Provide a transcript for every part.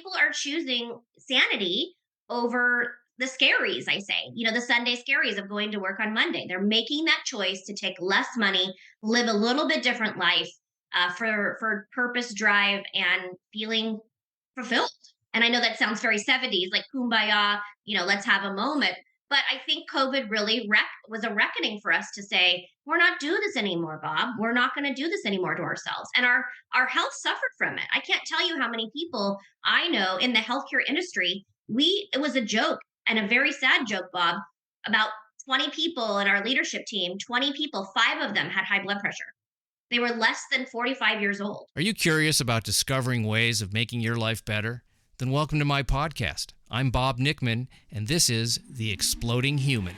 people are choosing sanity over the scaries, I say, the Sunday scaries of going to work on Monday. They're making that choice to take less money, live a little bit different life for purpose, drive, and feeling fulfilled. And I know that sounds very 70s, like kumbaya, let's have a moment. But I think COVID really was a reckoning for us to say, we're not doing this anymore, Bob. We're not going to do this anymore to ourselves. And our health suffered from it. I can't tell you how many people I know in the healthcare industry. It was a joke, and a very sad joke, Bob. About 20 people in our leadership team, 20 people, 5 of them had high blood pressure. They were less than 45 years old. Are you curious about discovering ways of making your life better? Then welcome to my podcast. I'm Bob Nickman, and this is The Exploding Human.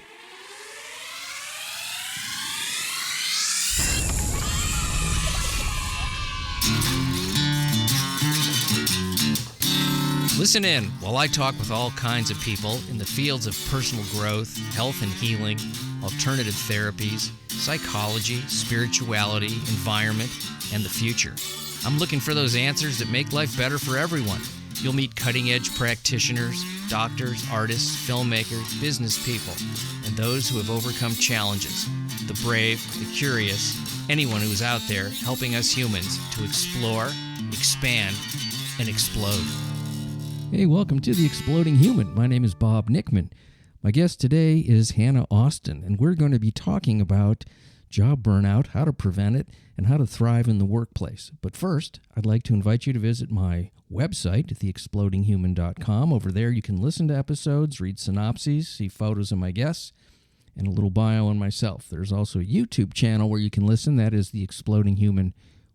Listen in while I talk with all kinds of people in the fields of personal growth, health and healing, alternative therapies, psychology, spirituality, environment, and the future. I'm looking for those answers that make life better for everyone. You'll meet cutting-edge practitioners, doctors, artists, filmmakers, business people, and those who have overcome challenges. The brave, the curious, anyone who is out there helping us humans to explore, expand, and explode. Hey, welcome to The Exploding Human. My name is Bob Nickman. My guest today is Hannah Austin, and we're going to be talking about job burnout, how to prevent it, and how to thrive in the workplace. But first, I'd like to invite you to visit my website at theexplodinghuman.com. Over there, you can listen to episodes, read synopses, see photos of my guests, and a little bio on myself. There's also a YouTube channel where you can listen. That is The Exploding Human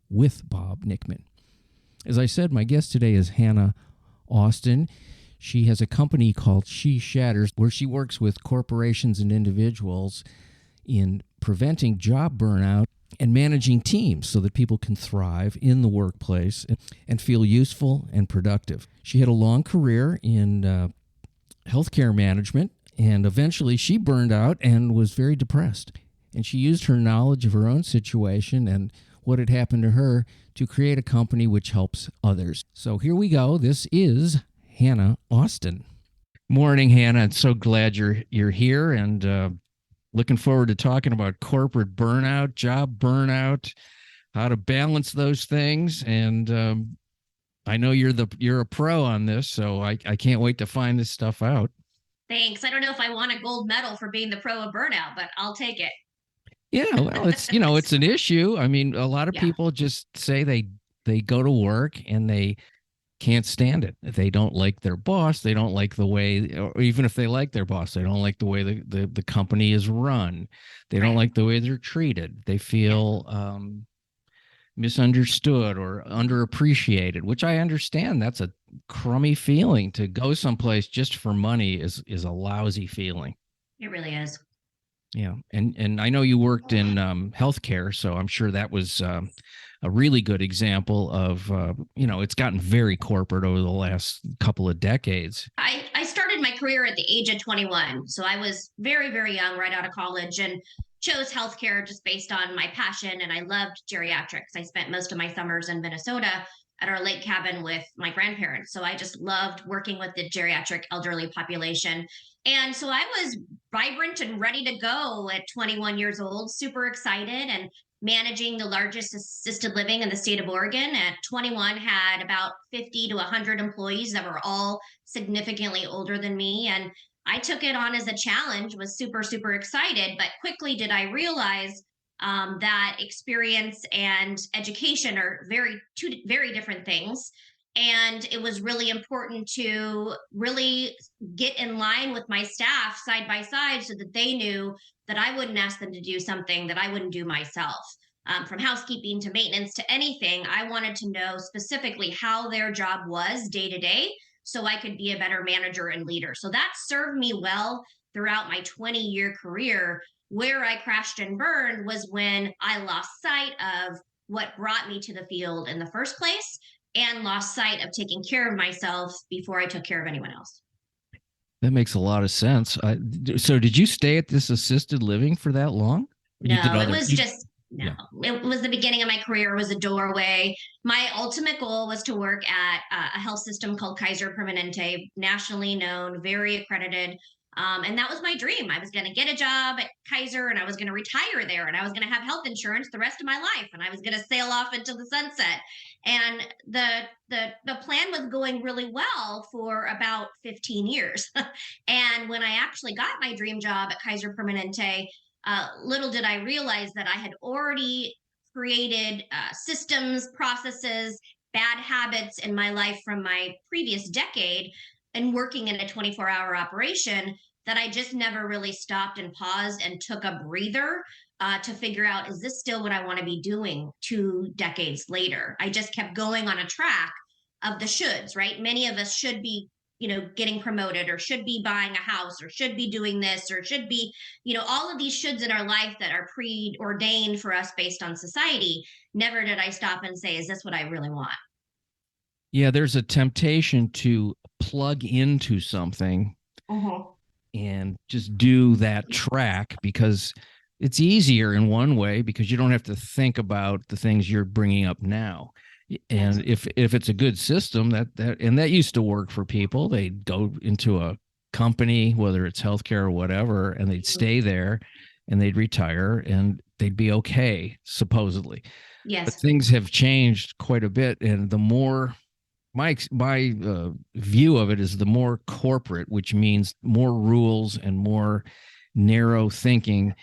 with Bob Nickman. As I said, my guest today is Hannah Austin. She has a company called SheShaters, where she works with corporations and individuals in preventing job burnout and managing teams so that people can thrive in the workplace and feel useful and productive. She had a long career in healthcare management, and eventually she burned out and was very depressed. And she used her knowledge of her own situation and what had happened to her to create a company which helps others. So here we go. This is Hannah Austin. Morning, Hannah. I'm so glad you're here, and looking forward to talking about corporate burnout, job burnout, how to balance those things. And I know you're a pro on this, so I can't wait to find this stuff out. Thanks. I don't know if I want a gold medal for being the pro of burnout, but I'll take it. Yeah, well, it's an issue. I mean, a lot of people just say they go to work and they can't stand it. They don't like their boss. They don't like the way, or even if they like their boss, they don't like the way the company is run. They don't like the way they're treated. They feel misunderstood or underappreciated, which I understand. That's a crummy feeling. To go someplace just for money is a lousy feeling. It really is. Yeah. And I know you worked in healthcare, so I'm sure that was a really good example of, it's gotten very corporate over the last couple of decades. I started my career at the age of 21. So I was very, very young, right out of college, and chose healthcare just based on my passion. And I loved geriatrics. I spent most of my summers in Minnesota at our lake cabin with my grandparents. So I just loved working with the geriatric elderly population. And so I was vibrant and ready to go at 21 years old, super excited, and managing the largest assisted living in the state of Oregon. At 21, had about 50 to 100 employees that were all significantly older than me. And I took it on as a challenge, was super, super excited. But quickly did I realize that experience and education are two very different things. And it was really important to really get in line with my staff side by side so that they knew that I wouldn't ask them to do something that I wouldn't do myself. From housekeeping to maintenance to anything, I wanted to know specifically how their job was day to day so I could be a better manager and leader. So that served me well throughout my 20-year career. Where I crashed and burned was when I lost sight of what brought me to the field in the first place and lost sight of taking care of myself before I took care of anyone else. That makes a lot of sense. So did you stay at this assisted living for that long? No, it was just no. Yeah. It was the beginning of my career, was a doorway. My ultimate goal was to work at a health system called Kaiser Permanente, nationally known, very accredited. And that was my dream. I was going to get a job at Kaiser and I was going to retire there and I was going to have health insurance the rest of my life and I was going to sail off into the sunset. And the plan was going really well for about 15 years. And when I actually got my dream job at Kaiser Permanente, little did I realize that I had already created systems, processes, bad habits in my life from my previous decade and working in a 24-hour operation that I just never really stopped and paused and took a breather to figure out, is this still what I want to be doing 2 decades later? I just kept going on a track of the shoulds, right? Many of us should be, getting promoted or should be buying a house or should be doing this or should be, all of these shoulds in our life that are preordained for us based on society. Never did I stop and say, is this what I really want? Yeah, there's a temptation to plug into something and just do that track because it's easier in one way because you don't have to think about the things you're bringing up now. And if it's a good system that used to work for people, they'd go into a company, whether it's healthcare or whatever, and they'd stay there and they'd retire and they'd be okay, supposedly. Yes. But things have changed quite a bit. And the more my view of it is the more corporate, which means more rules and more narrow thinking,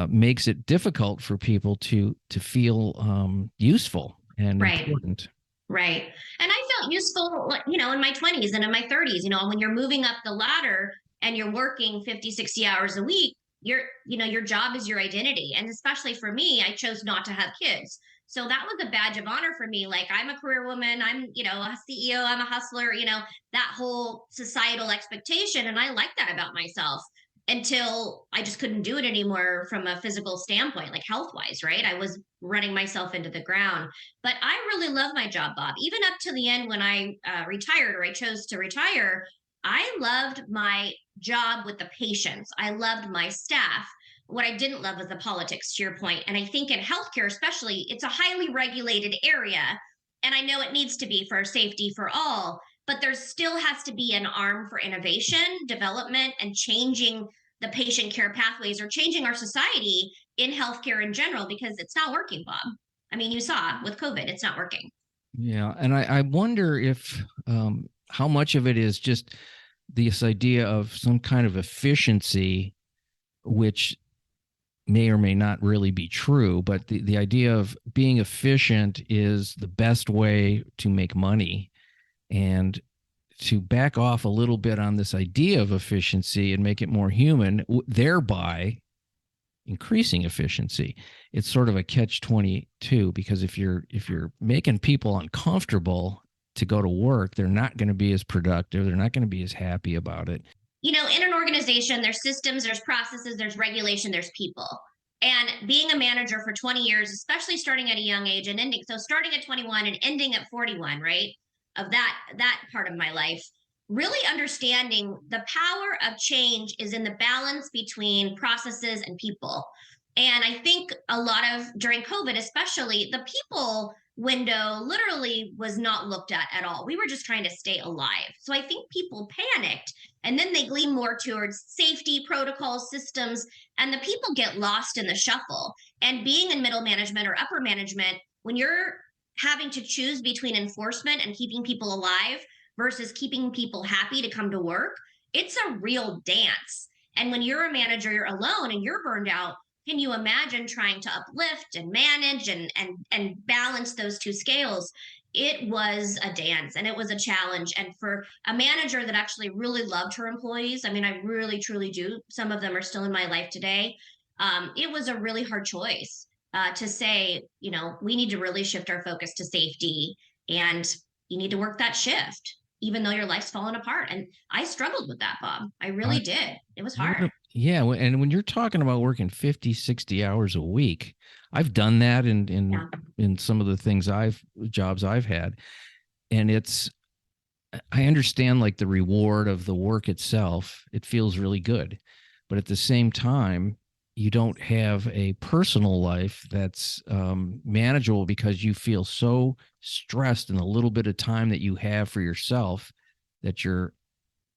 makes it difficult for people to feel useful and important. Right. And I felt useful, in my 20s and in my 30s, when you're moving up the ladder and you're working 50, 60 hours a week, your job is your identity. And especially for me, I chose not to have kids. So that was a badge of honor for me. Like, I'm a career woman, I'm, a CEO, I'm a hustler, that whole societal expectation. And I like that about myself until I just couldn't do it anymore from a physical standpoint, like health wise, right? I was running myself into the ground. But I really love my job, Bob. Even up to the end when I retired or I chose to retire, I loved my job with the patients. I loved my staff. What I didn't love was the politics, to your point. And I think in healthcare, especially, it's a highly regulated area. And I know it needs to be for safety for all, but there still has to be an arm for innovation, development, and changing the patient care pathways or changing our society in healthcare in general, because it's not working, Bob. I mean, you saw with COVID, it's not working. Yeah. And I wonder if how much of it is just this idea of some kind of efficiency, which may or may not really be true, but the idea of being efficient is the best way to make money, and to back off a little bit on this idea of efficiency and make it more human, thereby increasing efficiency. It's sort of a catch-22, because if you're making people uncomfortable to go to work, they're not going to be as productive. They're not going to be as happy about it. In an organization, there's systems, there's processes, there's regulation, there's people. And being a manager for 20 years, especially starting at a young age and ending, so starting at 21 and ending at 41, right, of that part of my life, really understanding the power of change is in the balance between processes and people. And I think a lot of, during COVID especially, the people window literally was not looked at all. We were just trying to stay alive. So I think people panicked, and then they glean more towards safety protocols, systems, and the people get lost in the shuffle. And being in middle management or upper management, when you're having to choose between enforcement and keeping people alive versus keeping people happy to come to work, it's a real dance. And when you're a manager, you're alone and you're burned out, can you imagine trying to uplift and manage and balance those two scales? It was a dance and it was a challenge. And for a manager that actually really loved her employees, I mean, I really, truly do. Some of them are still in my life today. It was a really hard choice to say, we need to really shift our focus to safety, and you need to work that shift, even though your life's falling apart. And I struggled with that, Bob. I really did. It was hard. Yeah. And when you're talking about working 50, 60 hours a week, I've done that in some of the jobs I've had. And I understand like the reward of the work itself. It feels really good. But at the same time, you don't have a personal life that's manageable because you feel so stressed in the little bit of time that you have for yourself that you're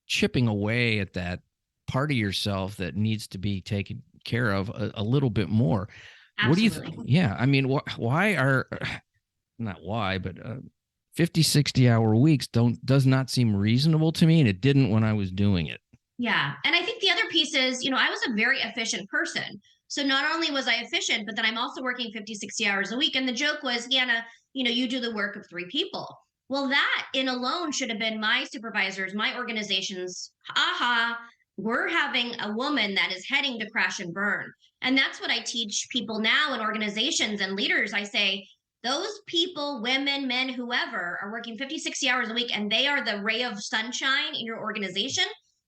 chipping away at that part of yourself that needs to be taken care of a little bit more. What do you Absolutely. yeah, I mean, why are not why, but 50, 60-hour weeks does not seem reasonable to me, and it didn't when I was doing it. Yeah. And I think the other piece is, I was a very efficient person. So not only was I efficient, but then I'm also working 50, 60 hours a week. And the joke was, Hannah, you do the work of three people. Well, that in alone should have been my supervisors, my organizations. Aha, we're having a woman that is heading to crash and burn. And that's what I teach people now in organizations and leaders. I say, those people, women, men, whoever, are working 50, 60 hours a week and they are the ray of sunshine in your organization.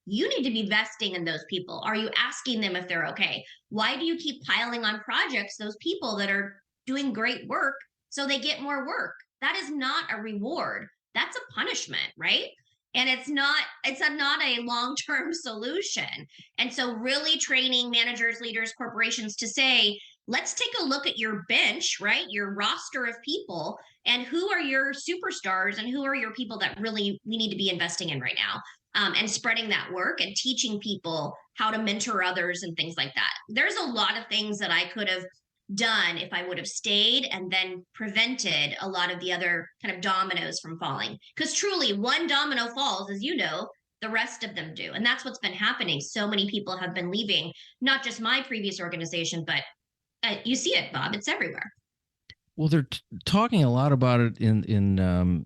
You need to be vesting in those people. Are you asking them if they're okay? Why do you keep piling on projects those people that are doing great work so they get more work? That is not a reward. That's a punishment, right? And not a long-term solution. And so really training managers, leaders, corporations to say, let's take a look at your bench, right? Your roster of people, and who are your superstars and who are your people that really we need to be investing in right now. And spreading that work and teaching people how to mentor others and things like that. There's a lot of things that I could have done if I would have stayed and then prevented a lot of the other kind of dominoes from falling. Because truly, one domino falls, as you know, the rest of them do. And that's what's been happening. So many people have been leaving, not just my previous organization, but you see it, Bob, it's everywhere. Well, they're talking a lot about it in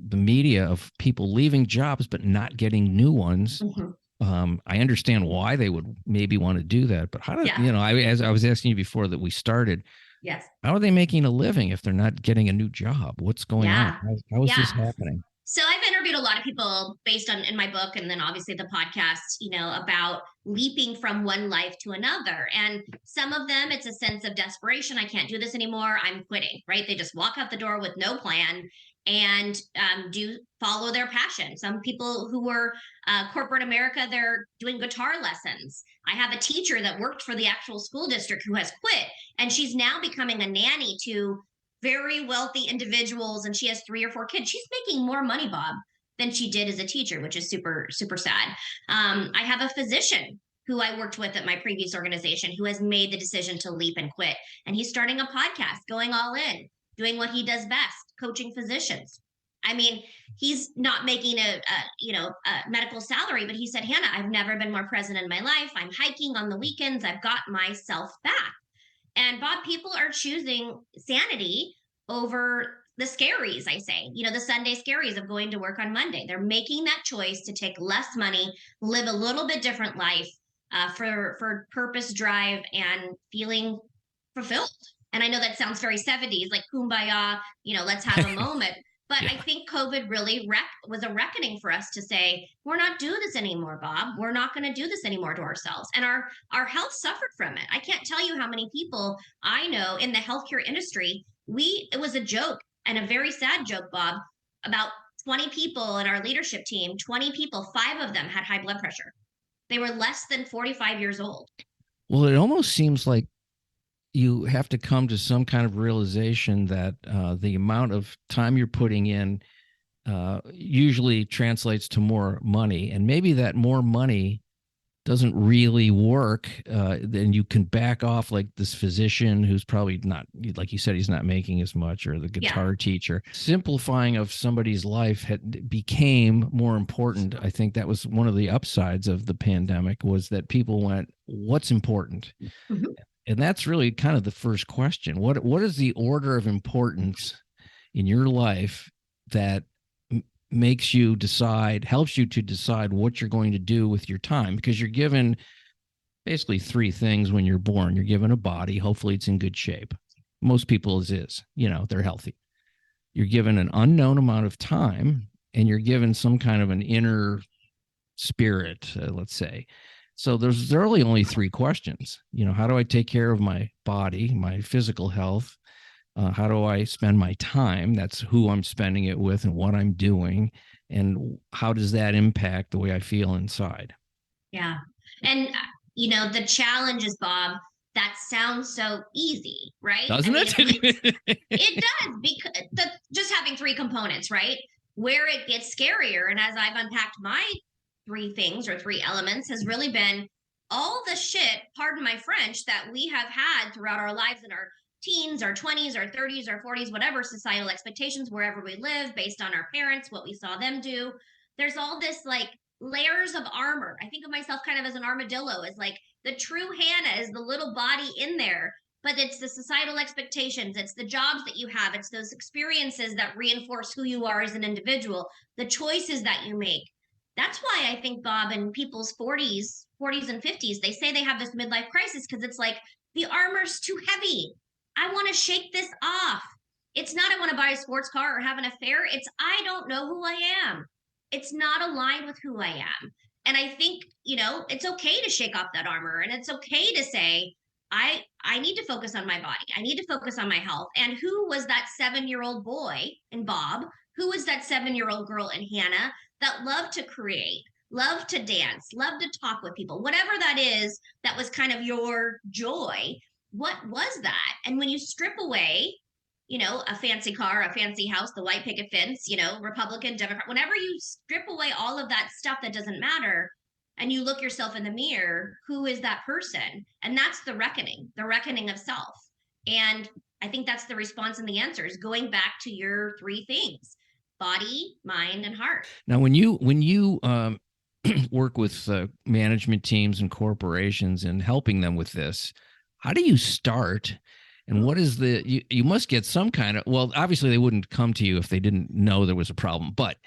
the media of people leaving jobs but not getting new ones. Mm-hmm. I understand why they would maybe want to do that, but how do as I was asking you before that we started, yes, how are they making a living if they're not getting a new job? What's going on? How is this happening? So I've interviewed a lot of people based on in my book and then obviously the podcast, about leaping from one life to another. And some of them, it's a sense of desperation. I can't do this anymore. I'm quitting, right? They just walk out the door with no plan and do follow their passion. Some people who were corporate America, they're doing guitar lessons. I have a teacher that worked for the actual school district who has quit, and she's now becoming a nanny to very wealthy individuals, and she has 3 or 4 kids. She's making more money, Bob, than she did as a teacher, which is super, super sad. I have a physician who I worked with at my previous organization who has made the decision to leap and quit. And he's starting a podcast, going all in, doing what he does best, coaching physicians. I mean, he's not making a medical salary, but he said, Hannah, I've never been more present in my life. I'm hiking on the weekends. I've got myself back. And Bob, people are choosing sanity over the scaries, I say, the Sunday scaries of going to work on Monday. They're making that choice to take less money, live a little bit different life for purpose, drive, and feeling fulfilled. And I know that sounds very 70s, like kumbaya, let's have a moment. But I think COVID really was a reckoning for us to say, we're not doing this anymore, Bob. We're not going to do this anymore to ourselves. And our health suffered from it. I can't tell you how many people I know in the healthcare industry, it was a joke and a very sad joke, Bob, about 20 people in our leadership team, 20 people, 5 of them had high blood pressure. They were less than 45 years old. Well, it almost seems like you have to come to some kind of realization that the amount of time you're putting in usually translates to more money. And maybe that more money doesn't really work. Then you can back off, like this physician who's probably not, like you said, he's not making as much, or the guitar teacher. Simplifying of somebody's life became more important. I think that was one of the upsides of the pandemic, was that people went, what's important? Mm-hmm. And that's really kind of the first question. What is the order of importance in your life that helps you to decide what you're going to do with your time? Because you're given basically 3 things when you're born. You're given a body. Hopefully it's in good shape. Most people's is, they're healthy. You're given an unknown amount of time, and you're given some kind of an inner spirit, let's say. So there's really only 3 questions. How do I take care of my body, my physical health? How do I spend my time? That's who I'm spending it with and what I'm doing. And how does that impact the way I feel inside? Yeah. And, the challenge is, Bob, that sounds so easy, right? Doesn't it? It does, because just having three components, right? Where it gets scarier, and as I've unpacked my three things or three elements, has really been all the shit, pardon my French, that we have had throughout our lives in our teens, our 20s, our 30s, our 40s, whatever societal expectations, wherever we live, based on our parents, what we saw them do. There's all this like layers of armor. I think of myself kind of as an armadillo, as like the true Hannah is the little body in there, but it's the societal expectations, it's the jobs that you have, it's those experiences that reinforce who you are as an individual, the choices that you make. That's why I think, Bob, in people's 40s and 50s, they say they have this midlife crisis, because it's like the armor's too heavy. I want to shake this off. It's not I want to buy a sports car or have an affair. It's I don't know who I am. It's not aligned with who I am. And I think, it's okay to shake off that armor, and it's okay to say, I need to focus on my body. I need to focus on my health. And who was that 7-year-old boy in Bob? Who was that 7-year-old girl in Hannah that loved to create, loved to dance, loved to talk with people? Whatever that is, that was kind of your joy. What was that? And when you strip away, a fancy car, a fancy house, the white picket fence, Republican, Democrat, whenever you strip away all of that stuff that doesn't matter, and you look yourself in the mirror, who is that person? And that's the reckoning of self. And I think that's the response and the answer is going back to your three things: body, mind, and heart. Now, when you work with management teams and corporations and helping them with this, how do you start? And what is you must get some kind of, well, obviously they wouldn't come to you if they didn't know there was a problem, but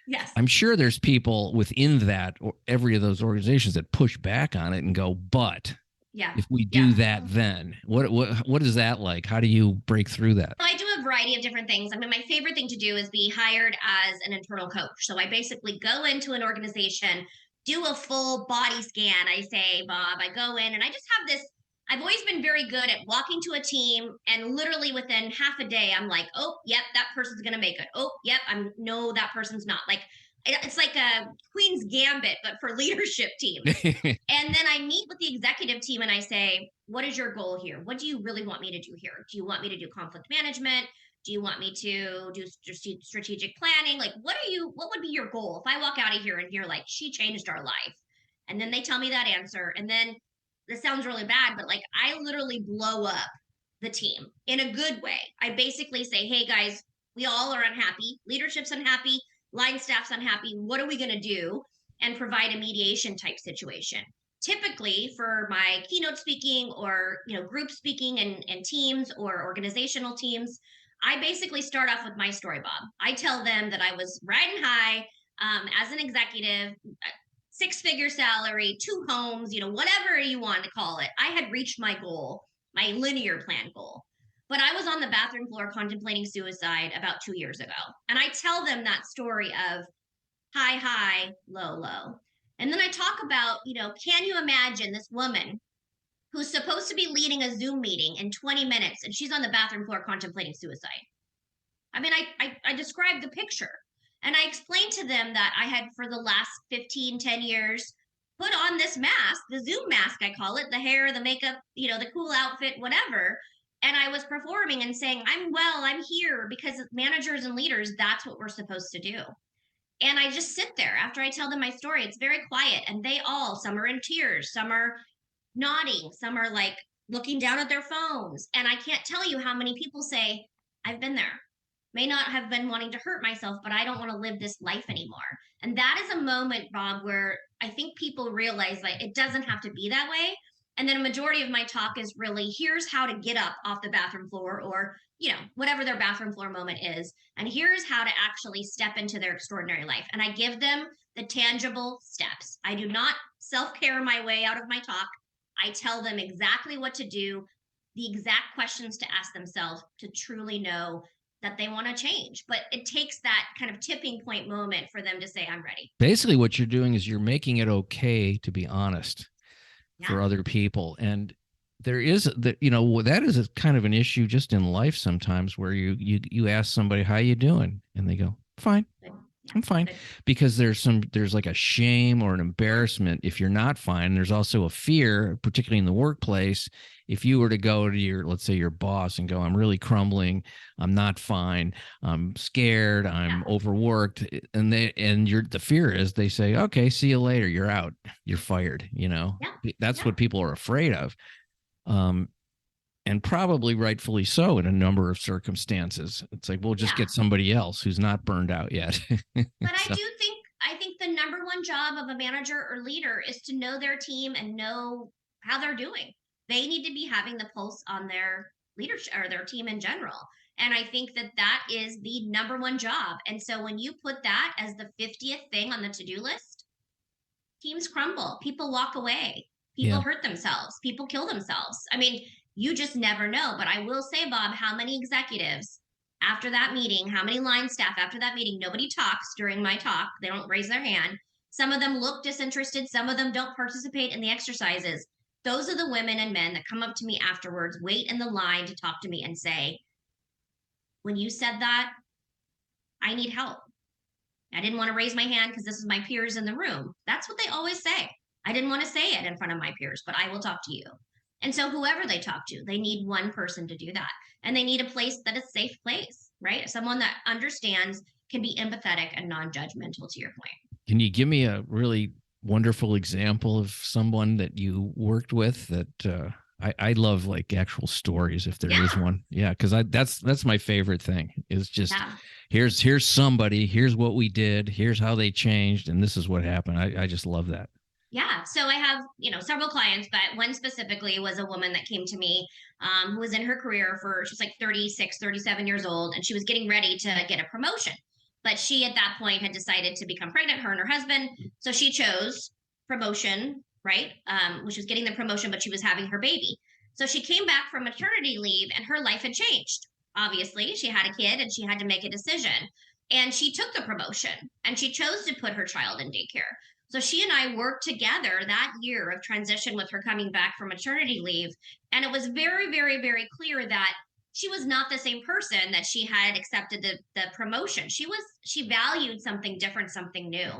yes, I'm sure there's people within that or every of those organizations that push back on it and go, but yeah, if we do that, then what is that like? How do you break through that? I do a variety of different things. I mean, my favorite thing to do is be hired as an internal coach. So I basically go into an organization, do a full body scan. I say, Bob, I go in and I just have this. I've always been very good at walking to a team, and literally within half a day, I'm like, oh, yep, that person's going to make it. Oh, yep, no, that person's not. Like, it's like a Queen's Gambit, but for leadership teams. And then I meet with the executive team and I say, what is your goal here? What do you really want me to do here? Do you want me to do conflict management? Do you want me to do strategic planning? Like, what would be your goal? If I walk out of here and you're like, she changed our life. And then they tell me that answer. And then this sounds really bad, but like I literally blow up the team in a good way. I basically say, hey guys, we all are unhappy. Leadership's unhappy. Line staff's unhappy. What are we going to do? And provide a mediation type situation. Typically for my keynote speaking or, group speaking and teams or organizational teams, I basically start off with my story, Bob. I tell them that I was riding high as an executive, 6-figure salary, 2 homes, whatever you want to call it. I had reached my goal, my linear plan goal. But I was on the bathroom floor contemplating suicide about 2 years ago. And I tell them that story of high, high, low, low. And then I talk about, can you imagine this woman who's supposed to be leading a Zoom meeting in 20 minutes and she's on the bathroom floor contemplating suicide? I mean, I described the picture. And I explained to them that I had, for the last 10 years, put on this mask, the Zoom mask, I call it, the hair, the makeup, the cool outfit, whatever. And I was performing and saying, I'm well, I'm here, because managers and leaders, that's what we're supposed to do. And I just sit there after I tell them my story. It's very quiet. And some are in tears, some are nodding, some are like looking down at their phones. And I can't tell you how many people say, I've been there. May not have been wanting to hurt myself, but I don't want to live this life anymore. And that is a moment, Bob, where I think people realize like it doesn't have to be that way. And then a majority of my talk is really, here's how to get up off the bathroom floor, or, whatever their bathroom floor moment is. And here's how to actually step into their extraordinary life. And I give them the tangible steps. I do not self-care my way out of my talk. I tell them exactly what to do, the exact questions to ask themselves to truly know that they want to change. But it takes that kind of tipping point moment for them to say, I'm ready. Basically, what you're doing is you're making it okay to be honest for other people. And there is that, that is a kind of an issue just in life sometimes, where you ask somebody, how you doing? And they go, fine. I'm fine, But because there's like a shame or an embarrassment if you're not fine. There's also a fear, particularly in the workplace, if you were to go to your, let's say, your boss and go, I'm really crumbling, I'm not fine, I'm scared, I'm yeah, overworked, and the fear is they say, okay, see you later, you're out, you're fired. yeah, That's yeah, what people are afraid of. Um, and probably rightfully so in a number of circumstances. It's like, we'll just yeah. get somebody else who's not burned out yet. But So, I think the number one job of a manager or leader is to know their team and know how they're doing. They need to be having the pulse on their leadership or their team in general. And I think that that is the number one job. And so when you put that as the 50th thing on the to-do list, teams crumble, people walk away, yeah. people hurt themselves, people kill themselves. I mean, you just never know. But I will say, Bob, how many executives after that meeting, how many line staff after that meeting, nobody talks during my talk, they don't raise their hand. Some of them look disinterested, some of them don't participate in the exercises. Those are the women and men that come up to me afterwards, wait in the line to talk to me and say, when you said that, I need help. I didn't want to raise my hand because this is my peers in the room. That's what they always say. I didn't want to say it in front of my peers, but I will talk to you. And so, whoever they talk to, they need one person to do that. And they need a place that is a safe place, right? Someone that understands, can be empathetic and non judgmental, to your point. Can you give me a really wonderful example of someone that you worked with that I love, like, actual stories if there is Yeah. one. Yeah, because that's my favorite thing is just Yeah. here's somebody, here's what we did, here's how they changed, and this is what happened. I just love that. Yeah. So I have, several clients, but one specifically was a woman that came to me who was in her career she's like 36, 37 years old, and she was getting ready to get a promotion. But she, at that point, had decided to become pregnant, her and her husband. So she chose promotion, right? Which was getting the promotion, but she was having her baby. So she came back from maternity leave and her life had changed. Obviously, she had a kid and she had to make a decision. And she took the promotion and she chose to put her child in daycare. So she and I worked together that year of transition with her coming back from maternity leave. And it was very, very, very clear that she was not the same person that she had accepted the promotion. She valued something different, something new.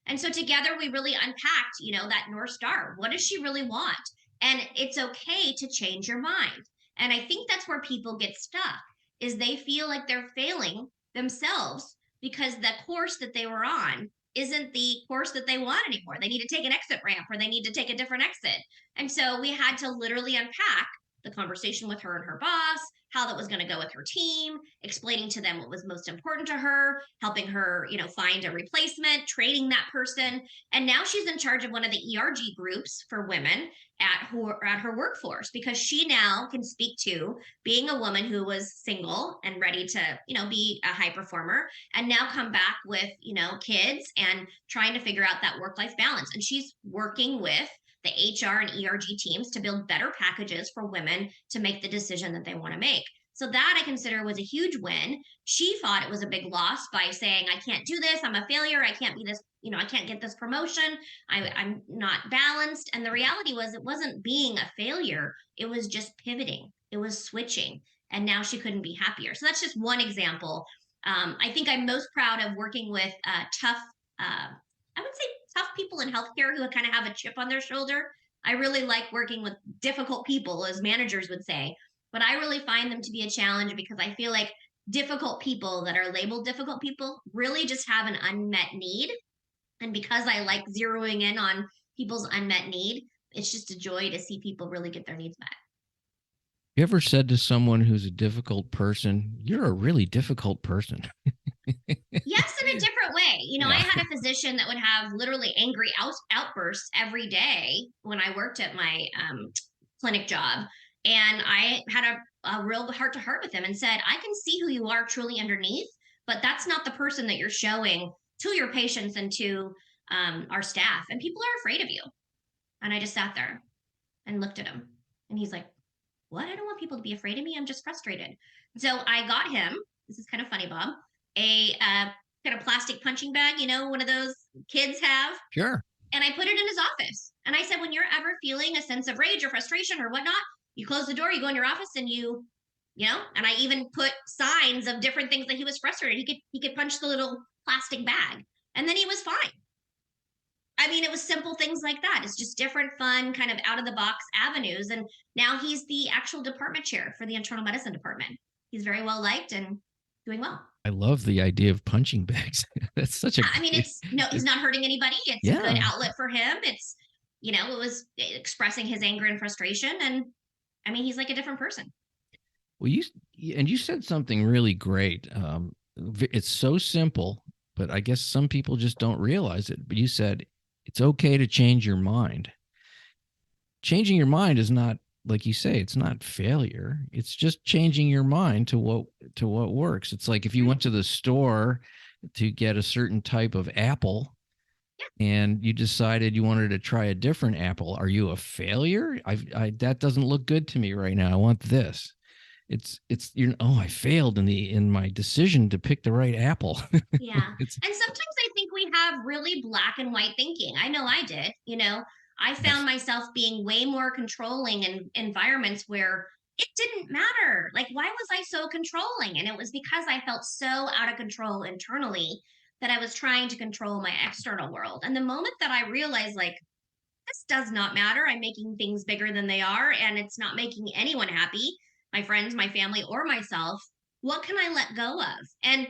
And so together we really unpacked, that North Star. What does she really want? And it's okay to change your mind. And I think that's where people get stuck is they feel like they're failing themselves because the course that they were on isn't the course that they want anymore. They need to take an exit ramp or they need to take a different exit. And so we had to literally unpack the conversation with her and her boss, how that was going to go with her team, explaining to them what was most important to her, helping her, find a replacement, trading that person. And now she's in charge of one of the ERG groups for women at her workforce because she now can speak to being a woman who was single and ready to, be a high performer and now come back with, kids and trying to figure out that work-life balance. And she's working with the HR and ERG teams to build better packages for women to make the decision that they want to make. So that I consider was a huge win. She thought it was a big loss by saying, I can't do this. I'm a failure. I can't be this, I can't get this promotion. I'm not balanced. And the reality was it wasn't being a failure. It was just pivoting. It was switching. And now she couldn't be happier. So that's just one example. I think I'm most proud of working with tough, I would say tough people in healthcare who kind of have a chip on their shoulder. I really like working with difficult people, as managers would say, but I really find them to be a challenge because I feel like difficult people that are labeled difficult people really just have an unmet need. And because I like zeroing in on people's unmet need, it's just a joy to see people really get their needs met. You ever said to someone who's a difficult person, you're a really difficult person? Yes, in a different way. Yeah. I had a physician that would have literally angry outbursts every day when I worked at my clinic job. And I had a real heart to heart with him and said, I can see who you are truly underneath, but that's not the person that you're showing to your patients and to our staff. And people are afraid of you. And I just sat there and looked at him. And he's like, what? I don't want people to be afraid of me. I'm just frustrated. So I got him, this is kind of funny, Bob, a kind of plastic punching bag, one of those kids have. Sure. And I put it in his office. And I said, when you're ever feeling a sense of rage or frustration or whatnot, you close the door, you go in your office and and I even put signs of different things that he was frustrated. He could punch the little plastic bag. And then he was fine. I mean, it was simple things like that. It's just different, fun, kind of out of the box avenues. And now he's the actual department chair for the internal medicine department. He's very well liked and doing well. I love the idea of punching bags. That's such a I mean, great, it's no, he's not hurting anybody. It's a good yeah. outlet for him. It's, it was expressing his anger and frustration. And I mean, he's like a different person. Well, you said something really great. It's so simple, but I guess some people just don't realize it. But you said it's okay to change your mind. Changing your mind is not, like you say, it's not failure. It's just changing your mind to what works. It's like if you went to the store to get a certain type of apple and you decided you wanted to try a different apple. Are you a failure? That doesn't look good to me right now. I want this. I failed in my decision to pick the right apple. Yeah. And sometimes I think we have really black and white thinking. I know I did, I found myself being way more controlling in environments where it didn't matter. Like, why was I so controlling? And it was because I felt so out of control internally that I was trying to control my external world. And the moment that I realized, like, this does not matter, I'm making things bigger than they are, and it's not making anyone happy, my friends, my family, or myself, what can I let go of? And,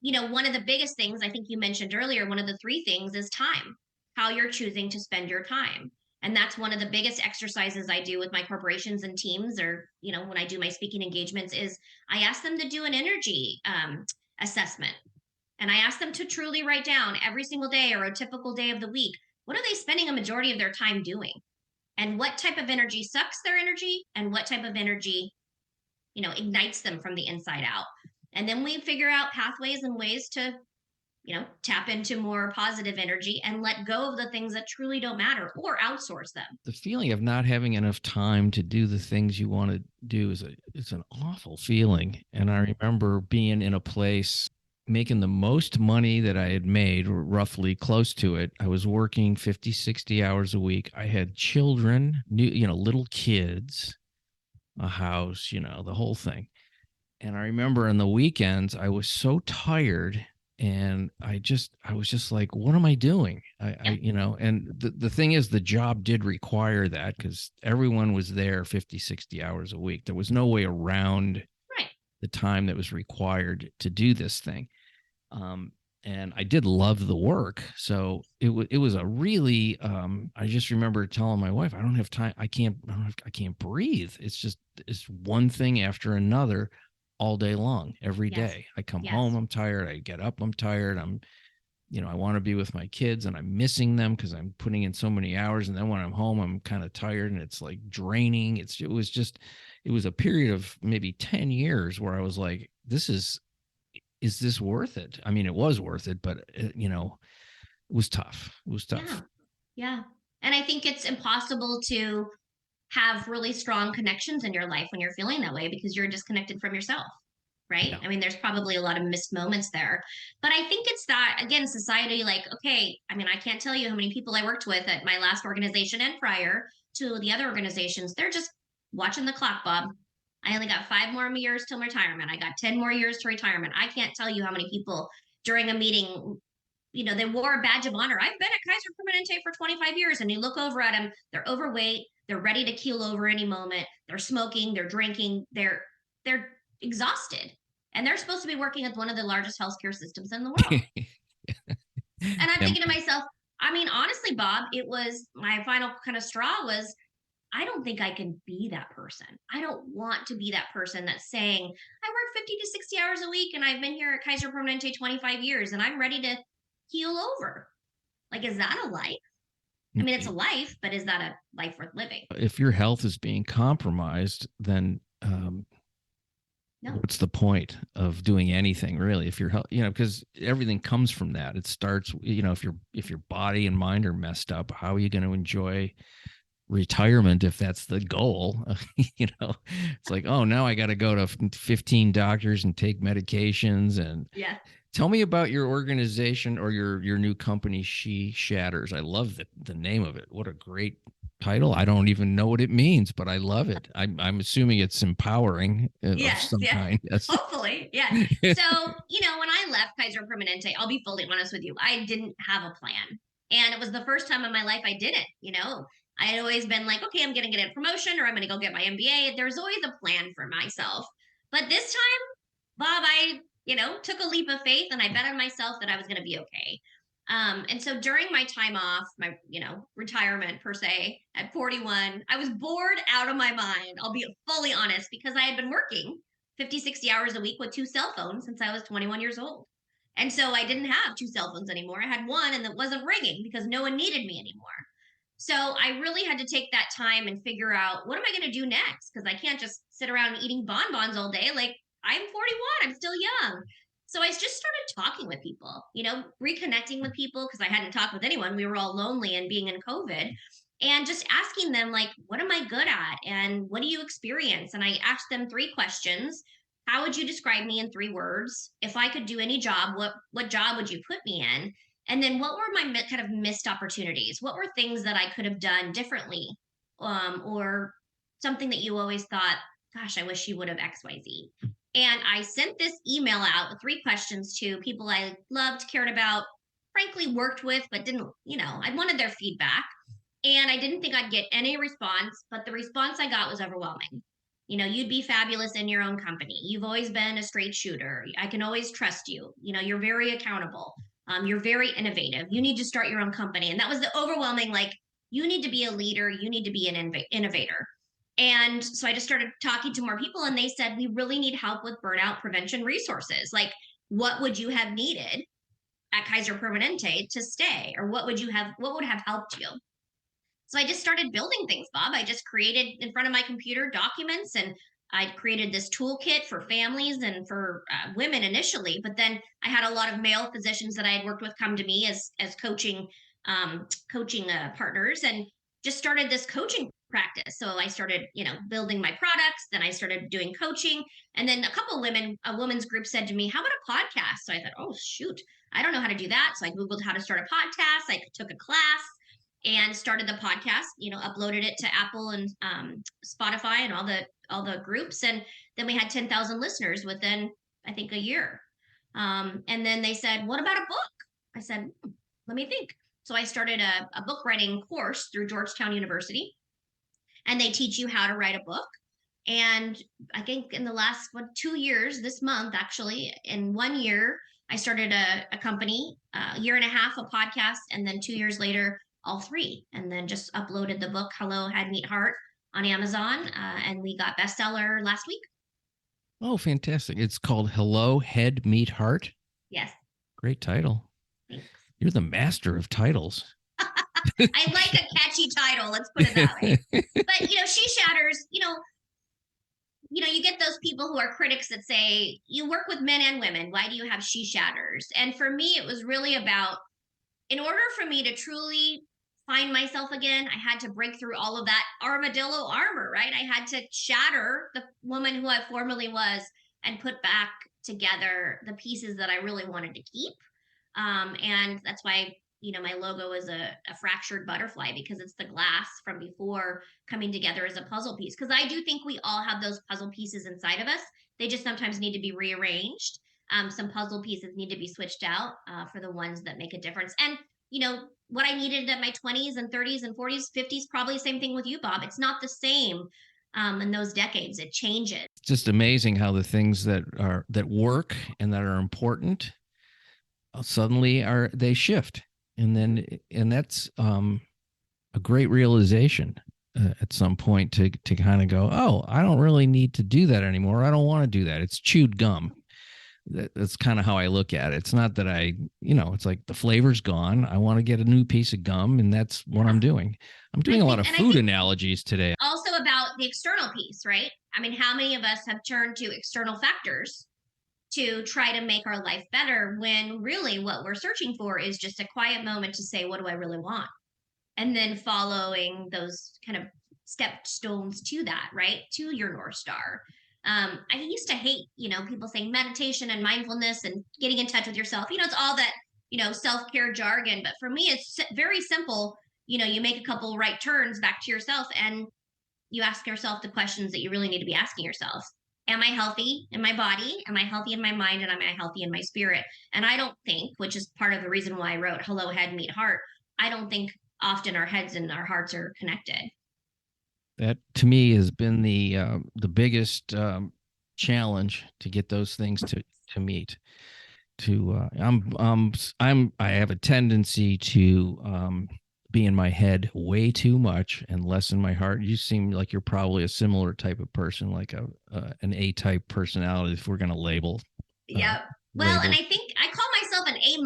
one of the biggest things I think you mentioned earlier, one of the three things is time, how you're choosing to spend your time. And that's one of the biggest exercises I do with my corporations and teams, or, when I do my speaking engagements, is I ask them to do an energy assessment. And I ask them to truly write down every single day or a typical day of the week, what are they spending a majority of their time doing? And what type of energy sucks their energy and what type of energy ignites them from the inside out. And then we figure out pathways and ways to, tap into more positive energy and let go of the things that truly don't matter or outsource them. The feeling of not having enough time to do the things you want to do it's an awful feeling. And I remember being in a place making the most money that I had made, or roughly close to it. I was working 50, 60 hours a week. I had children, little kids, a house, the whole thing. And I remember on the weekends, I was so tired and I was just like, what am I doing? And the thing is, the job did require that because everyone was there 50, 60 hours a week. There was no way around the time that was required to do this thing. And I did love the work. So it was a really, I just remember telling my wife, I don't have time. I can't breathe. It's one thing after another all day long, every day. I come home, I'm tired. I get up, I'm tired. I want to be with my kids and I'm missing them because I'm putting in so many hours. And then when I'm home, I'm kind of tired and it's like draining. It was a period of maybe 10 years where I was like, is this worth it? I mean, it was worth it, but it was tough. It was tough. Yeah. And I think it's impossible to have really strong connections in your life when you're feeling that way because you're disconnected from yourself, right? Yeah. I mean, there's probably a lot of missed moments there, but I think it's that, again, society, like, okay, I mean, I can't tell you how many people I worked with at my last organization and prior to the other organizations. They're just watching the clock, Bob. I only got 5 more years till retirement. I got 10 more years to retirement. I can't tell you how many people during a meeting, they wore a badge of honor. I've been at Kaiser Permanente for 25 years. And you look over at them, they're overweight. They're ready to keel over any moment. They're smoking, they're drinking, they're exhausted. And they're supposed to be working at one of the largest healthcare systems in the world. And I'm thinking to myself, I mean, honestly, Bob, it was my final kind of straw was, I don't think I can be that person. I don't want to be that person that's saying, I work 50 to 60 hours a week and I've been here at Kaiser Permanente 25 years and I'm ready to keel over. Like, is that a life? I mean, it's a life, but is that a life worth living? If your health is being compromised, then no. What's the point of doing anything really? If your health, because everything comes from that. It starts, if your body and mind are messed up, how are you going to enjoy retirement if that's the goal? It's like, oh, now I got to go to 15 doctors and take medications. And tell me about your organization or your new company, SheShaters. I love the name of it. What a great title. I don't even know what it means, but I love it. I'm assuming it's empowering of Yes, some yes. kind. Yes. Hopefully, yes. So, when I left Kaiser Permanente, I'll be fully honest with you, I didn't have a plan. And it was the first time in my life I didn't. I had always been like, okay, I'm going to get a promotion or I'm going to go get my MBA. There's always a plan for myself. But this time, Bob, I took a leap of faith and I bet on myself that I was going to be okay. And so during my time off, my retirement per se at 41, I was bored out of my mind. I'll be fully honest because I had been working 50, 60 hours a week with two cell phones since I was 21 years old. And so I didn't have two cell phones anymore. I had one and it wasn't ringing because no one needed me anymore. So I really had to take that time and figure out what am I going to do next? Because I can't just sit around eating bonbons all day. Like I'm 41, I'm still young. So I just started talking with people, reconnecting with people because I hadn't talked with anyone. We were all lonely and being in COVID and just asking them, like, what am I good at? And what do you experience? And I asked them three questions. How would you describe me in 3 words? If I could do any job, what job would you put me in? And then what were my kind of missed opportunities? What were things that I could have done differently? Or something that you always thought, gosh, I wish you would have XYZ. And I sent this email out with 3 questions to people I loved, cared about, frankly, worked with, but didn't, I wanted their feedback. And I didn't think I'd get any response, but the response I got was overwhelming. You'd be fabulous in your own company. You've always been a straight shooter. I can always trust you. You're very accountable. You're very innovative. You need to start your own company. And that was the overwhelming, like, you need to be a leader. You need to be an innovator. And so I just started talking to more people and they said, we really need help with burnout prevention resources. Like, what would you have needed at Kaiser Permanente to stay? Or what would have helped you? So I just started building things, Bob. I just created in front of my computer documents and I created this toolkit for families and for women initially, but then I had a lot of male physicians that I had worked with come to me as coaching partners and just started this coaching practice. So I started, building my products. Then I started doing coaching, and then a women's group said to me, "How about a podcast?" So I thought, "Oh shoot, I don't know how to do that." So I googled how to start a podcast. I took a class and started the podcast. Uploaded it to Apple and Spotify and all the groups, and then we had 10,000 listeners within I think a year. And then they said, "What about a book?" I said, "Let me think." So I started a book writing course through Georgetown University, and they teach you how to write a book. And I think in the last 2 years, this month actually, in 1 year, I started a company, a year and a half, a podcast, and then 2 years later, all three, and then just uploaded the book Hello Head Meet Heart on Amazon, and we got bestseller last week. Oh, fantastic. It's called Hello Head Meet Heart. Yes. Great title. Thanks. You're the master of titles. I like a catchy title. Let's put it that way. But SheShaters, you get those people who are critics that say you work with men and women. Why do you have SheShaters? And for me, it was really about, in order for me to truly find myself again, I had to break through all of that armadillo armor, right? I had to shatter the woman who I formerly was and put back together the pieces that I really wanted to keep. And that's why, my logo is a fractured butterfly, because it's the glass from before coming together as a puzzle piece. Because I do think we all have those puzzle pieces inside of us. They just sometimes need to be rearranged. Some puzzle pieces need to be switched out for the ones that make a difference. And, what I needed at my 20s and 30s and 40s, 50s, probably the same thing with you, Bob. It's not the same in those decades. It changes. It's just amazing how the things that work and that are important suddenly they shift. And that's a great realization at some point to kind of go, oh, I don't really need to do that anymore. I don't want to do that. It's chewed gum. That's kind of how I look at it. It's not that it's like the flavor's gone. I want to get a new piece of gum, and that's what I'm doing. I'm doing a lot of food analogies today. Also about the external piece, right? I mean, how many of us have turned to external factors to try to make our life better, when really what we're searching for is just a quiet moment to say, what do I really want? And then following those kind of stepstones to that, right? To your North Star. I used to hate, people saying meditation and mindfulness and getting in touch with yourself. It's all that, self-care jargon. But for me, it's very simple. you make a couple right turns back to yourself and you ask yourself the questions that you really need to be asking yourself. Am I healthy in my body? Am I healthy in my mind? And am I healthy in my spirit? And I don't think, which is part of the reason why I wrote Hello Head Meet Heart, I don't think often our heads and our hearts are connected. That to me has been the biggest challenge to get those things to meet. I have a tendency to be in my head way too much and less in my heart. You seem like you're probably a similar type of person, like an A-type personality, if we're going to label. Yep. Well, and I think I call myself an A-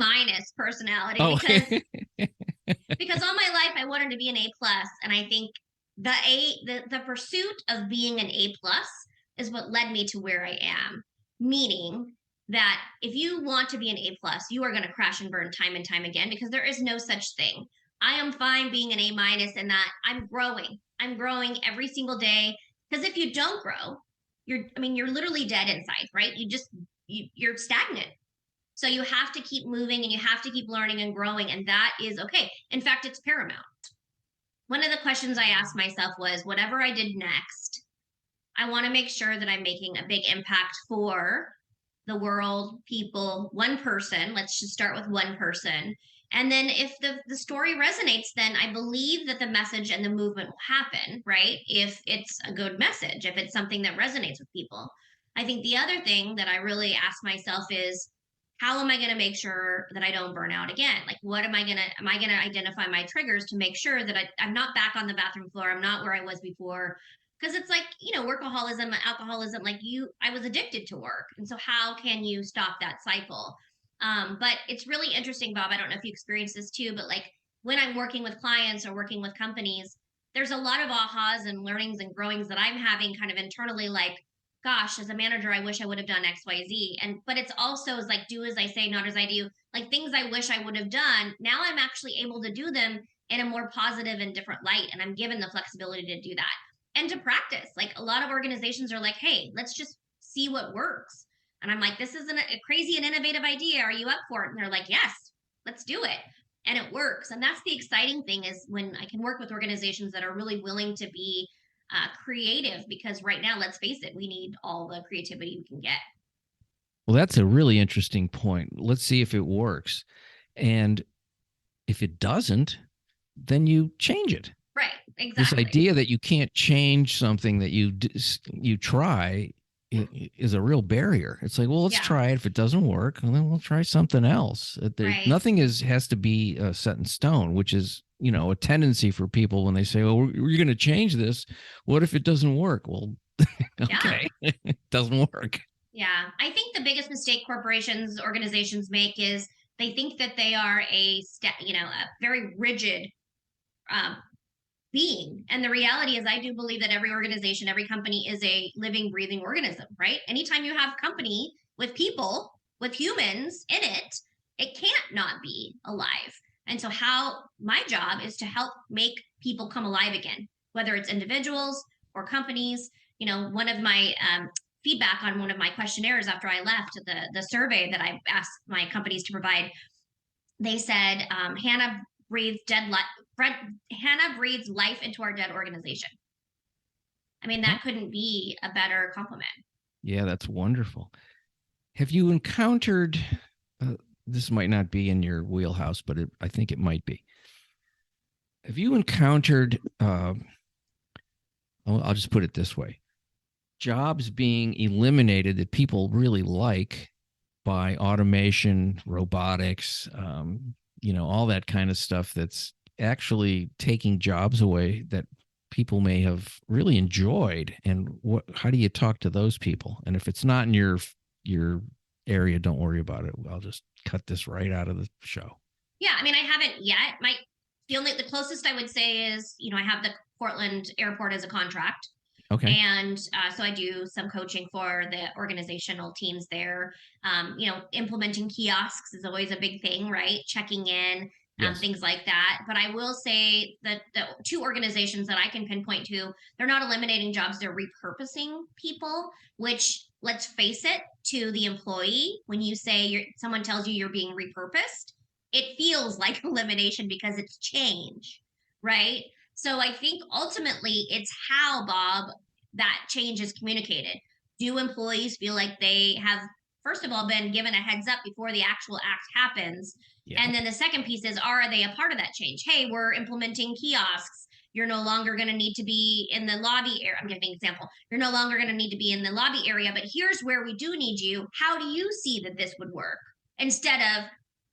personality because all my life I wanted to be an A+, and I think the pursuit of being an A+ is what led me to where I am. Meaning that if you want to be an A+, you are going to crash and burn time and time again because there is no such thing. I am fine being an A- in that I'm growing. I'm growing every single day because if you don't grow, you're literally dead inside, right? You're stagnant. So you have to keep moving and you have to keep learning and growing, and that is okay. In fact, it's paramount. One of the questions I asked myself was, whatever I did next, I want to make sure that I'm making a big impact for the world, people, one person. Let's just start with one person. And then if the story resonates, then I believe that the message and the movement will happen, right? If it's a good message, if it's something that resonates with people. I think the other thing that I really ask myself is, how am I going to make sure that I don't burn out again? Like, am I going to identify my triggers to make sure that I'm not back on the bathroom floor? I'm not where I was before. Because it's like, workaholism, alcoholism, I was addicted to work. And so how can you stop that cycle? But it's really interesting, Bob. I don't know if you experience this too, but like when I'm working with clients or working with companies, there's a lot of ahas and learnings and growings that I'm having kind of internally, like, gosh, as a manager, I wish I would have done XYZ. But it's also is like, do as I say, not as I do. Like things I wish I would have done. Now I'm actually able to do them in a more positive and different light. And I'm given the flexibility to do that and to practice. Like a lot of organizations are like, hey, let's just see what works. And I'm like, this isn't a crazy and innovative idea. Are you up for it? And they're like, yes, let's do it. And it works. And that's the exciting thing, is when I can work with organizations that are really willing to be creative, because right now, let's face it, we need all the creativity we can get. Well, that's a really interesting point. Let's see if it works. And if it doesn't, then you change it. Right. Exactly. This idea that you can't change something that you try is a real barrier. It's like, well, let's try it. If it doesn't work, and then we'll try something else. Right. Nothing has to be set in stone, which is, a tendency for people when they say, "Oh, we're going to change this. What if it doesn't work?" Well, okay, it doesn't work. Yeah, I think the biggest mistake corporations, organizations make is they think that they are a very rigid being. And the reality is, I do believe that every organization, every company is a living, breathing organism, right? Anytime you have company with people, with humans in it, it can't not be alive. And so my job is to help make people come alive again, whether it's individuals or companies. One of my feedback on one of my questionnaires after I left, the survey that I asked my companies to provide, they said, Hannah breathes life into our dead organization. I mean, that couldn't be a better compliment. Yeah, that's wonderful. Have you encountered, this might not be in your wheelhouse, but I think it might be. Have you encountered, I'll just put it this way, jobs being eliminated that people really like by automation, robotics, all that kind of stuff that's actually taking jobs away that people may have really enjoyed? And how do you talk to those people? And if it's not in your area, don't worry about it. I'll just cut this right out of the show. Yeah, I mean, I haven't yet. The closest I would say is, I have the Portland airport as a contract. Okay. And so I do some coaching for the organizational teams there. Implementing kiosks is always a big thing, right? Checking in, Yes. Things like that. But I will say that the two organizations that I can pinpoint to, they're not eliminating jobs, they're repurposing people, which, let's face it, to the employee, when you say someone tells you you're being repurposed, it feels like elimination because it's change. right? So I think ultimately it's how, Bob, that change is communicated. Do employees feel like they have, first of all, been given a heads up before the actual act happens? Yeah. And then the second piece is, are they a part of that change? Hey, we're implementing kiosks. You're no longer going to need to be in the lobby area. I'm giving an example. You're no longer going to need to be in the lobby area, but here's where we do need you. How do you see that this would work? Instead of,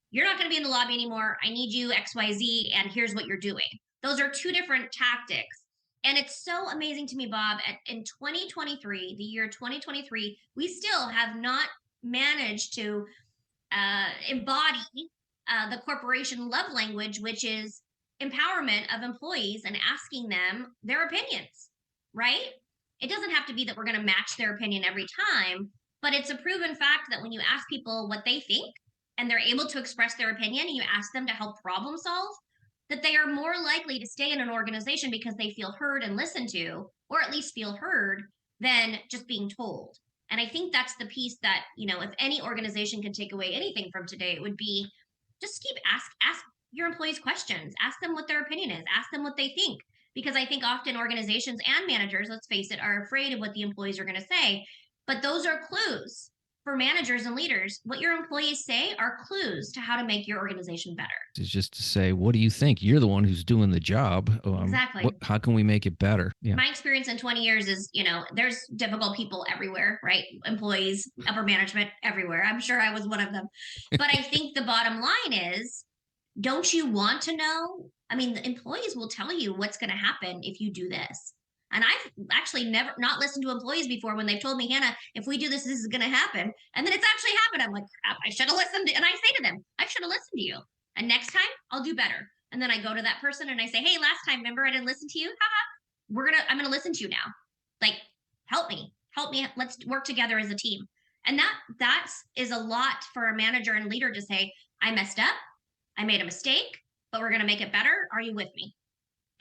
you're not going to be in the lobby anymore. I need you XYZ, and here's what you're doing. Those are two different tactics. And it's so amazing to me, Bob, in 2023, the year 2023, we still have not managed to embody the corporation love language, which is empowerment of employees and asking them their opinions, right? It doesn't have to be that we're going to match their opinion every time, but it's a proven fact that when you ask people what they think and they're able to express their opinion and you ask them to help problem solve, that they are more likely to stay in an organization because they feel heard and listened to, or at least feel heard, than just being told. And I think that's the piece that, if any organization can take away anything from today, it would be just keep ask your employees questions, ask them what their opinion is, ask them what they think. Because I think often organizations and managers, let's face it, are afraid of what the employees are going to say. But those are clues for managers and leaders. What your employees say are clues to how to make your organization better. Is just to say, what do you think? You're the one who's doing the job. Exactly. How can we make it better? Yeah. My experience in 20 years is, there's difficult people everywhere, right? Employees, upper management, everywhere. I'm sure I was one of them. But I think the bottom line is, don't you want to know? I mean, the employees will tell you what's going to happen if you do this. And I've actually never not listened to employees before when they've told me, Hannah, if we do this, this is going to happen. And then it's actually happened. I'm like, crap, I should have listened. And I say to them, I should have listened to you. And next time I'll do better. And then I go to that person and I say, hey, last time, remember I didn't listen to you? I'm going to listen to you now. Like, help me. Let's work together as a team. And that is a lot for a manager and leader to say, I messed up. I made a mistake, but we're going to make it better. Are you with me?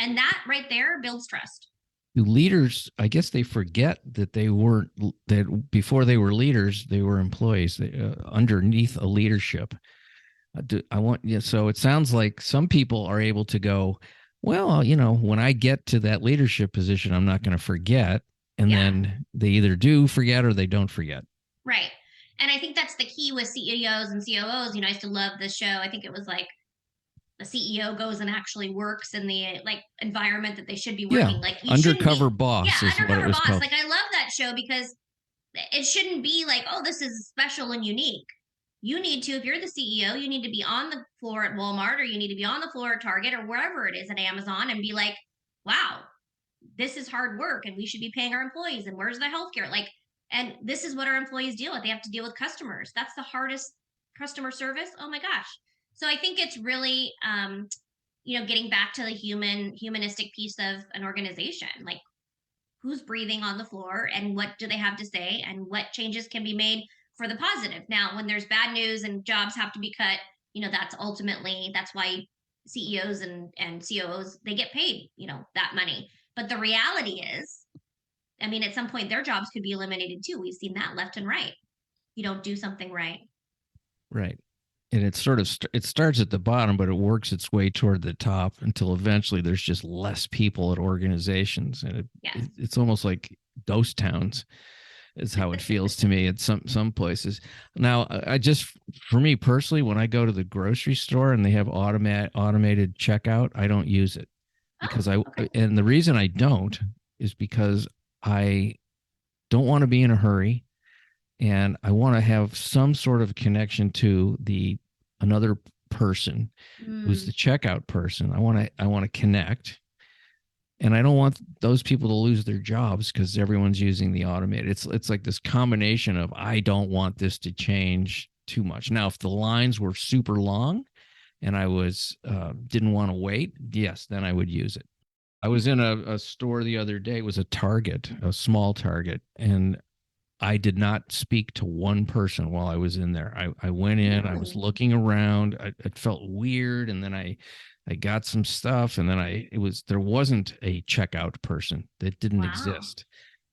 And that right there builds trust. Leaders, I guess they forget that that before they were leaders, they were employees underneath a leadership. So it sounds like some people are able to go, well, when I get to that leadership position, I'm not going to forget. And then they either do forget or they don't forget. Right. And I think that's the key with CEOs and COOs. I used to love this show. I think it was like the CEO goes and actually works in the environment that they should be working. Yeah. Like Undercover Boss. Yeah, is Undercover what it was Boss. called. Like I love that show because it shouldn't be like, oh, this is special and unique. You need to, if you're the CEO, you need to be on the floor at Walmart, or you need to be on the floor at Target, or wherever it is at Amazon, and be like, wow, this is hard work and we should be paying our employees, and where's the healthcare? And this is what our employees deal with. They have to deal with customers. That's the hardest customer service. Oh my gosh. So I think it's really, getting back to the humanistic piece of an organization, like who's breathing on the floor and what do they have to say and what changes can be made for the positive. Now, when there's bad news and jobs have to be cut, that's why CEOs and COOs, they get paid, that money. But the reality is, at some point their jobs could be eliminated too. We've seen that left and right. You don't do something right. Right. And it starts at the bottom, but it works its way toward the top until eventually there's just less people at organizations. And it's almost like ghost towns is how it feels to me at some places. Now, for me personally, when I go to the grocery store and they have automated checkout, I don't use it because and the reason I don't is because I don't want to be in a hurry. And I want to have some sort of connection to another person who's the checkout person. I want to connect, and I don't want those people to lose their jobs because everyone's using the automated. It's like this combination of I don't want this to change too much. Now, if the lines were super long, and I didn't want to wait, yes, then I would use it. I was in a store the other day. It was a Target, a small Target, and I did not speak to one person while I was in there. I went in, I was looking around. It felt weird. And then I got some stuff, and then there wasn't a checkout person. That didn't exist.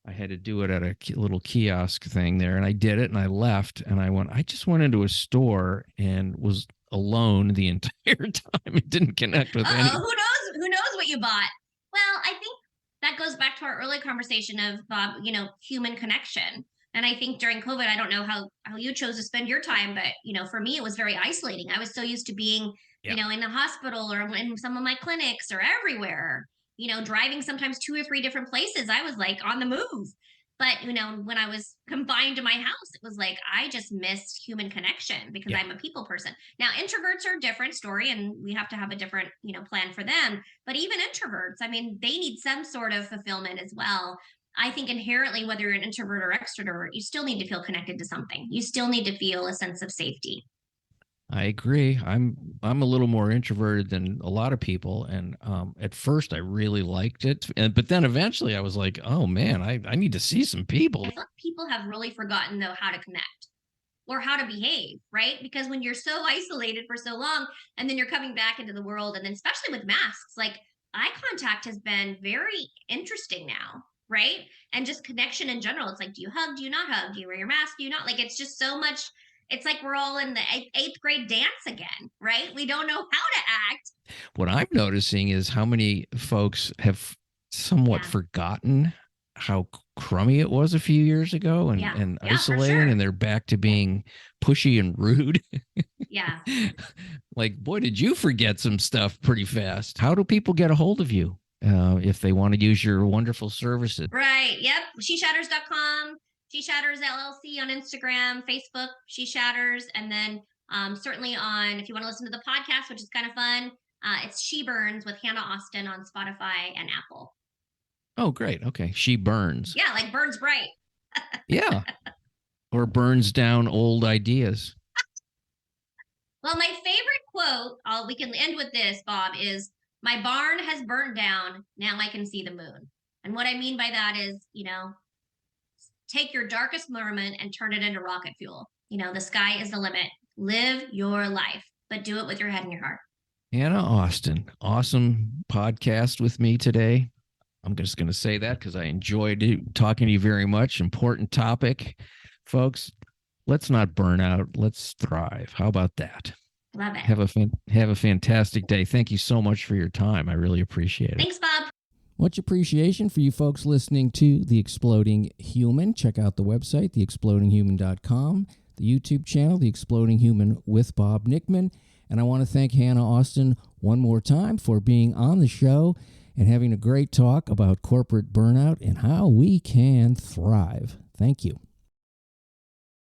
I had to do it at a little kiosk thing there, and I did it and I left, and I just went into a store and was alone the entire time. It didn't connect with anyone. Who knows what you you bought? Well, I think that goes back to our early conversation of, human connection. And I think during COVID, I don't know how you chose to spend your time, but for me, it was very isolating. I was so used to being, Yeah. in the hospital or in some of my clinics or everywhere, driving sometimes 2 or 3 different places. I was like on the move. But when I was confined to my house, it was like I just missed human connection because Yeah. I'm a people person. Now, introverts are a different story, and we have to have a different, plan for them. But even introverts, I mean, they need some sort of fulfillment as well. I think inherently, whether you're an introvert or extrovert, you still need to feel connected to something. You still need to feel a sense of safety. I agree. I'm a little more introverted than a lot of people, and at first I really liked it, but then eventually I was like, oh man, I need to see some people. I feel like people have really forgotten, though, how to connect or how to behave, right? Because when you're so isolated for so long and then you're coming back into the world, and then especially with masks, like eye contact has been very interesting now, right? And just connection in general. It's like, do you hug? Do you not hug? Do you wear your mask? Do you not? Like, it's just so much. It's like we're all in the eighth grade dance again, right? We don't know how to act. What I'm noticing is how many folks have somewhat Yeah. forgotten how crummy it was a few years ago and, Yeah. and Yeah, for isolating, sure. and they're back to being pushy and rude. Yeah. Like, boy, did you forget some stuff pretty fast. How do people get a hold of you if they want to use your wonderful services? Right. Yep. SheShaters.com, SheShaters LLC on Instagram, Facebook, SheShaters, and then certainly on, if you want to listen to the podcast, which is kind of fun, it's She Burns with Hannah Austin on Spotify and Apple. Oh, great. Okay. She burns. Yeah, like burns bright. Yeah. Or burns down old ideas. Well, my favorite quote, we can end with this, Bob, is my barn has burnt down. Now I can see the moon. And what I mean by that is, take your darkest moment and turn it into rocket fuel. The sky is the limit. Live your life, but do it with your head and your heart. Hannah Austin, awesome podcast with me today. I'm just going to say that because I enjoyed talking to you very much. Important topic. Folks, let's not burn out. Let's thrive. How about that? Love it. Have a fantastic day. Thank you so much for your time. I really appreciate it. Thanks, Bob. Much appreciation for you folks listening to The Exploding Human. Check out the website, theexplodinghuman.com, the YouTube channel, The Exploding Human with Bob Nickman. And I want to thank Hannah Austin one more time for being on the show and having a great talk about corporate burnout and how we can thrive. Thank you.